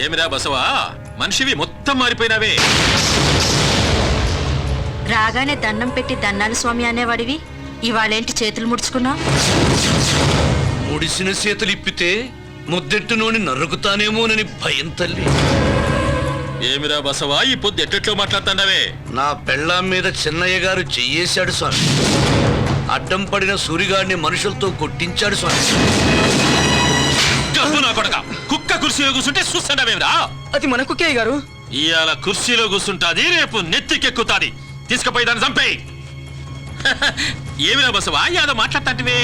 ఏమిరా బసవా, మనిషివి మొత్తం మారిపోయినావే. రాగానే దండం పెట్టి దన్నాలు స్వామి అనేవాడివి, ఇవాళేంటి చేతులు ముడుచుకున్నావు? ముడిసిన చేతులు ఇప్పితే ముద్దెట్టునోని నరుకుతానేమోనని భయం తల్లి. ఏమిరా బసవా, ఈ పొద్దు ఎట్టెట్లో మాట్లాడుతున్నావే? నా పెళ్ళాం మీద చిన్నయ్య గారు చెయ్యేశాడు స్వామి. అడ్డం పడిన సూరిగాడిని మనుషులతో కొట్టించాడు స్వామి. నా కొడక, కుక్క కుర్చీలో కూర్చుంటే చూస్తున్నావేమిరా? అది మన కుక్కే గారు. ఇవాళ కుర్చీలో కూర్చుంటాది, రేపు నెత్తికెక్కుతాది. తీసుకుపోయి దాన్ని చంపేయి. ఏమిరా బసవా, యాదో మాట్లాడతాంటివే?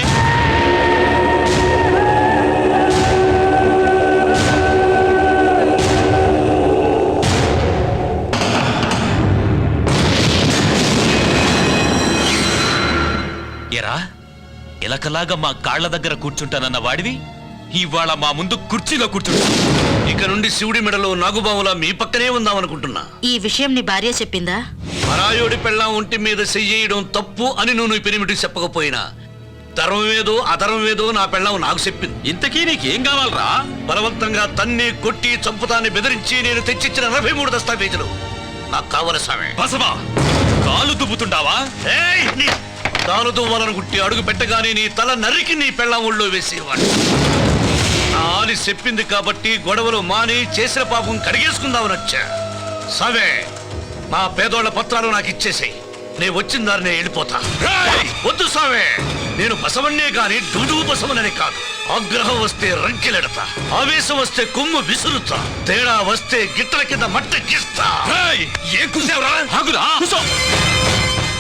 ఎరా ఎలకలాగా మా కాళ్ల దగ్గర కూర్చుంటానన్న వాడివి ఇవాళ మా ముందు కుర్చీలో కూర్చుంటా. ఇక నుండి శివుడి మెడలో నాగుబావులా మీ పక్కనే ఉందామనుకుంటున్నా. ఈ విషయం నీ భార్య చెప్పిందా? పరాయోడి పెళ్ళాం ఒంటి మీద చెయ్యడం తప్పు అని నువ్వు పెరిమిటికి చెప్పకపోయినా ధర్మమేదో అధర్మమేదో నా పెళ్ళాం నాకు చెప్పింది. ఇంతకీ నీకేం కావాలరా? బలవంతంగా తన్ని కొట్టి చంపుతాన్ని బెదిరించి నేను తెచ్చిచ్చిన 43 దస్తావేజులు నాకు కావలసి స్వామి. బసవా, కాలు దుబ్బుతుండావా? తాను దువ్వాలను గుట్టి అడుగు పెట్టగానే నీ తల నరికి నీ పెళ్ళాం ఒళ్ళో వేసేవాడు. నా ఆలి చెప్పింది కాబట్టి గొడవలు మాని చేసిన పాపం కడిగేసుకుందామని వచ్చా. సవే, మా పేదోళ్ల పత్రాలు నాకు ఇచ్చేసాయి. నేను వచ్చిన దారినే వెళ్ళిపోతా. వద్దు సావే, నేను బసవన్నే కాని డూడు బసవనని కాదు. ఆగ్రహం వస్తే రంకెలెడతా, ఆవేశం వస్తే కొమ్ము విసురుతా, తేడా వస్తే గిట్టల కింద మట్ట గీస్తా. ఏం కూసావురా? ఆగురా, కూసో.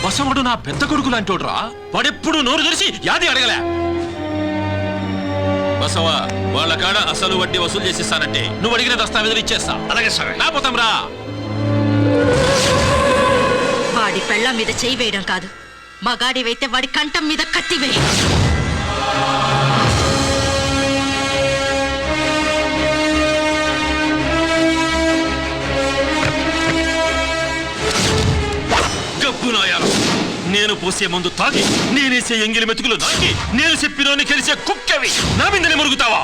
బసవడు నా పెద్ద కొడుకు లాంటోడ్రా. వాడెప్పుడు నోరు తెరిచి యాది అడగలే. బసవా, వాళ్ళ కాడ అసలు వడ్డీ వసూలు చేసిస్తానంటే నువ్వు అడిగిన దస్తావేజులు ఇచ్చేస్తా. అలాగే సావే. లేకపోతాం రా. వాడి పెళ్ళ మీద చేయి వేయడం కాదు, మగాడివైతే వాడి కంఠం మీద కత్తి వేయి. నేను పోసే ముందు తాగి, నేనేసే ఎంగిలి మెతుకులు నాకి, నేను చెప్పినోని కలిసే కుక్కవి నా మీదనే మురుగుతావా?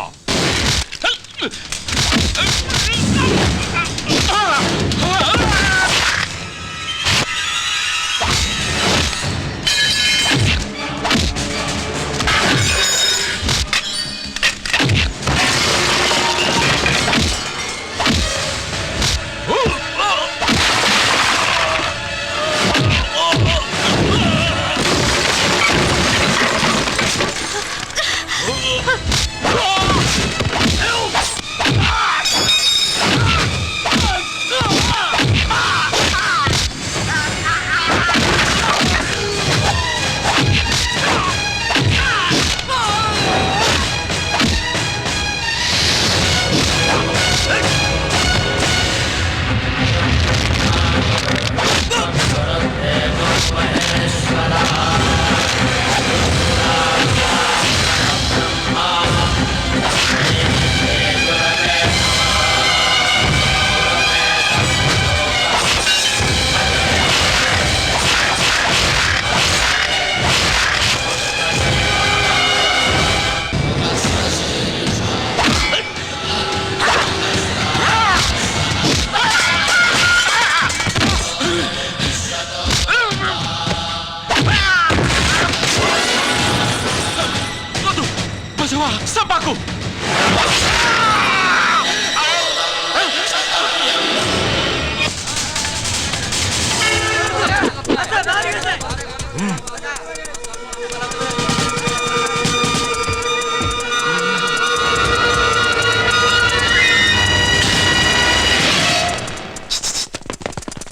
Sapaku!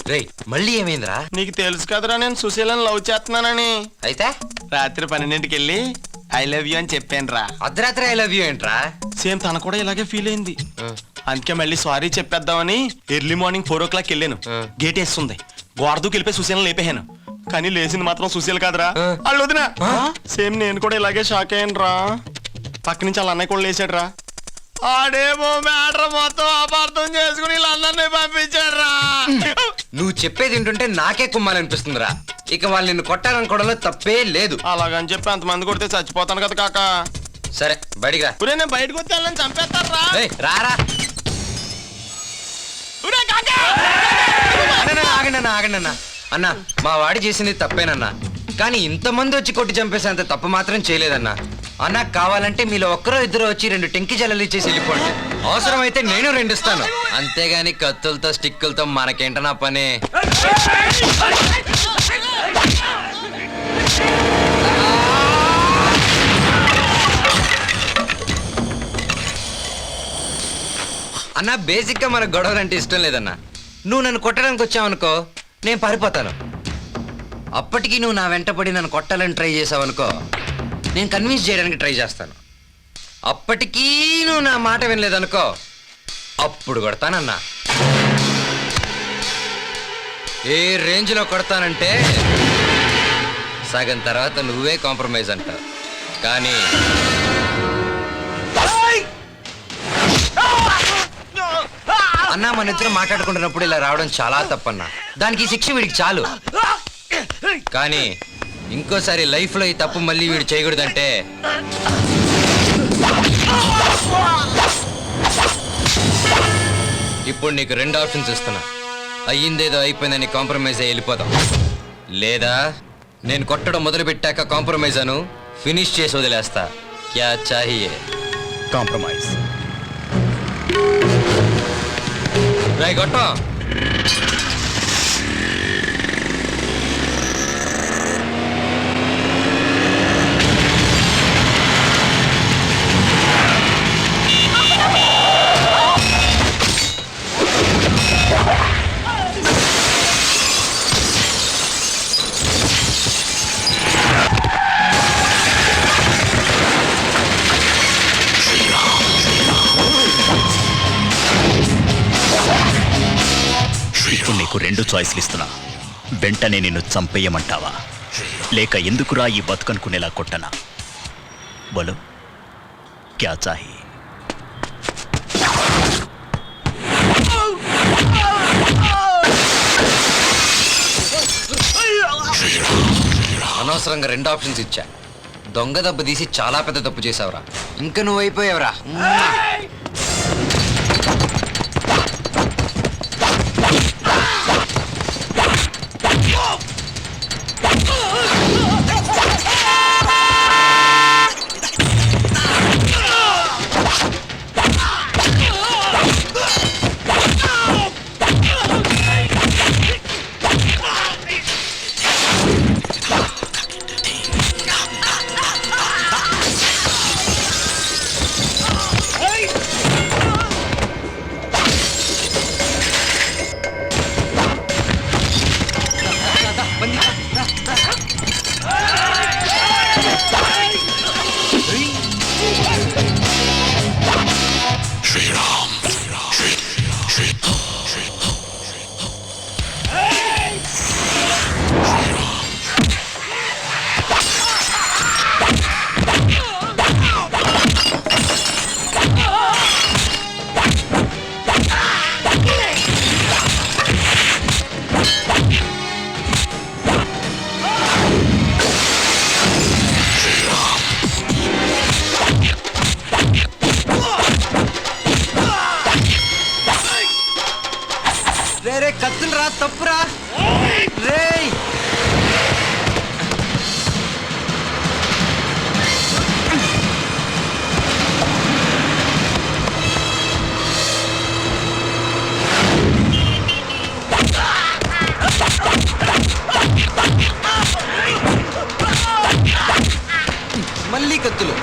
రేయ్, మళ్ళీ ఏమైందిరా? నీకు తెలుసు కదరా నేను సుశీలను లవ్ చేస్తున్నానని. అయితే రాత్రి 12ంటికి వెళ్ళి ఐ లవ్ యూ అని చెప్పాను రా. అర్ధరాత్రి ఐ లవ్ యూ ఏంట్రా? సేమ్ తన కూడా ఇలాగే ఫీల్ అయింది. అందుకే మళ్ళీ సారీ చెప్పేద్దామని ఎర్లీ మార్నింగ్ 4 o'clock వెళ్ళాను. గేట్ వేస్తుంది, గోడదూకి వెళ్ళిపోయి సుశీలను లేపేహాను. కానీ లేచింది మాత్రం సుశీల్ కాదురా, వాళ్ళు వదిన. సేమ్ నేను కూడా ఇలాగే షాక్ అయ్యాను రా. పక్క నుంచి వాళ్ళ అన్నయ్య కూడా లేచాడు రా. ఆడేమో మ్యాటర్ మొత్తం అపార్థం చేసుకుని వీళ్ళందరినీ పంపించాడు రా. నువ్వు చెప్పేది ఏంటంటే నాకే కుమ్మాలనిపిస్తుందిరా. ఇక వాళ్ళు నిన్ను కొట్టాలనుకోవడంలో తప్పే లేదు. అలాగని చెప్పి అంతమంది కొడితే చచ్చిపోతాను కదా కాక. సరే బడిగా నేను బయటకు వచ్చి వాళ్ళని చంపేస్తారా? రారా. ఆగండి అన్న. అన్న మా వాడి చేసింది తప్పేనన్నా, కానీ ఇంతమంది వచ్చి కొట్టి చంపేసేంత తప్పు మాత్రం చేయలేదన్నా. అన్న కావాలంటే మీలో ఒక్కరో ఇద్దరు వచ్చి 2 టెంకి జల్లలు ఇచ్చేసి వెళ్ళిపోండి. అవసరమైతే నేను 2 ఇస్తాను. అంతేగాని కత్తులతో స్టిక్కులతో మనకేంటనా పని. అన్న బేసిక్ గా మనకు గొడవలు అంటే ఇష్టం లేదన్నా. నువ్వు నన్ను కొట్టడానికి వచ్చావనుకో, నేను పారిపోతాను. అప్పటికి నువ్వు నా వెంటపడి నన్ను కొట్టాలని ట్రై చేసావనుకో, నేను కన్విన్స్ చేయడానికి ట్రై చేస్తాను. అప్పటికీ నువ్వు నా మాట వినలేదనుకో, అప్పుడు కొడతానన్నా. ఏ రేంజ్లో కొడతానంటే సగం తర్వాత నువ్వే కాంప్రమైజ్ అంటావు. కానీ అన్నా మన ఇద్దరం మాట్లాడుకుంటున్నప్పుడు ఇలా రావడం చాలా తప్పన్నా. దానికి ఈ శిక్ష వీడికి చాలు. కానీ ఇంకోసారి లైఫ్ లో ఈ తప్పు మళ్ళీ వీడు చేయకూడదంటే ఇప్పుడు నీకు 2 ఆప్షన్స్ ఇస్తున్నా. అయ్యిందేదో అయిపోయిందని కాంప్రమైజ్ అయ్యి వెళ్ళిపోదాం, లేదా నేను కొట్టడం మొదలు పెట్టాక కాంప్రమైజ్ అను ఫినిష్ చేసి వదిలేస్తా. క్యా చాహియే? కాంప్రమైజ్. రై కొట్టం. ఇప్పుడు నీకు 2 చాయిస్లు ఇస్తున్నా. వెంటనే నిన్ను చంపేయమంటావా, లేక ఎందుకురా ఈ బతుకనుకునేలా కొట్టనా? బోలో క్యా చాహి? అనవసరంగా 2 ఆప్షన్స్ ఇచ్చా. దొంగ దెబ్బ తీసి చాలా పెద్ద తప్పు చేసావురా. ఇంకా నువ్వు అయిపోయావురా. రే కత్తులు రా, తప్పురా రే. మళ్ళీ కత్తులు.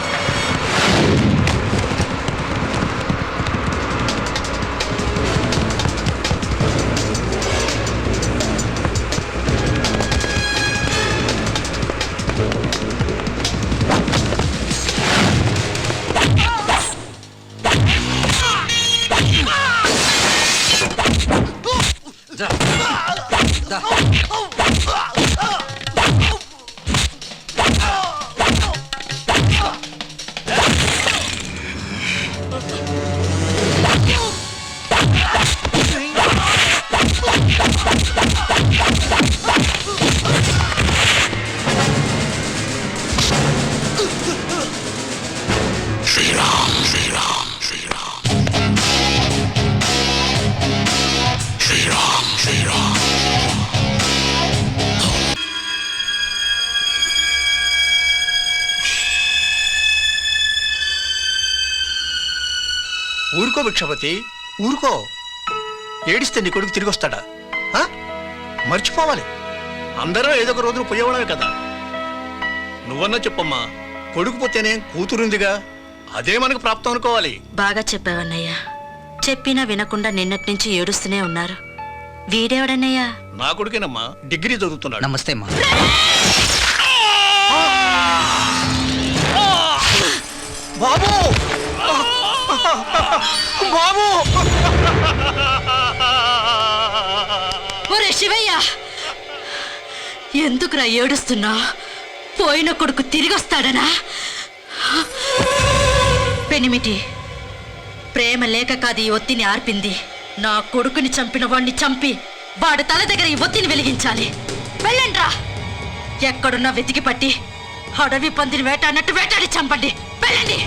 Shri Ram, Shri Ram. Bhikshapathi ఊరుకో. ఏడిస్తే నీ కొడుకు తిరిగి వస్తాడా? ఆ? మర్చిపోవాలి. అందరం ఏదో ఒక రోజున పోయేవాళ్ళమే కదా. నువ్వన్నా చెప్పమ్మా, కొడుకు పోతేనే కూతురుందిగా, అదే మనకు ప్రాప్తం అనుకోవాలి. బాగా చెప్పావన్నయ్యా. చెప్పినా వినకుండా నిన్నటి నుంచి ఏడుస్తూనే ఉన్నారు. వీడేవాడన్నయ్యా? నా కొడుకేనమ్మా, డిగ్రీ చదువుతున్నాడు. నమస్తే అమ్మా. బాబు బాబు ఒరే శివయ్య, ఎందుకురా ఏడుస్తున్నా? పోయిన కొడుకు తిరిగి వస్తాడనా? పెనిమిటి, ప్రేమ లేక కాదు ఈ ఒత్తిని ఆర్పింది. నా కొడుకుని చంపిన వాణ్ణి చంపి వాడి తల దగ్గర ఈ ఒత్తిని వెలిగించాలి. వెళ్ళండ్రా, ఎక్కడున్నా వెతికి పట్టి అడవి పందిని వేటాడినట్టు వేటాడి చంపండి. వెళ్ళండి.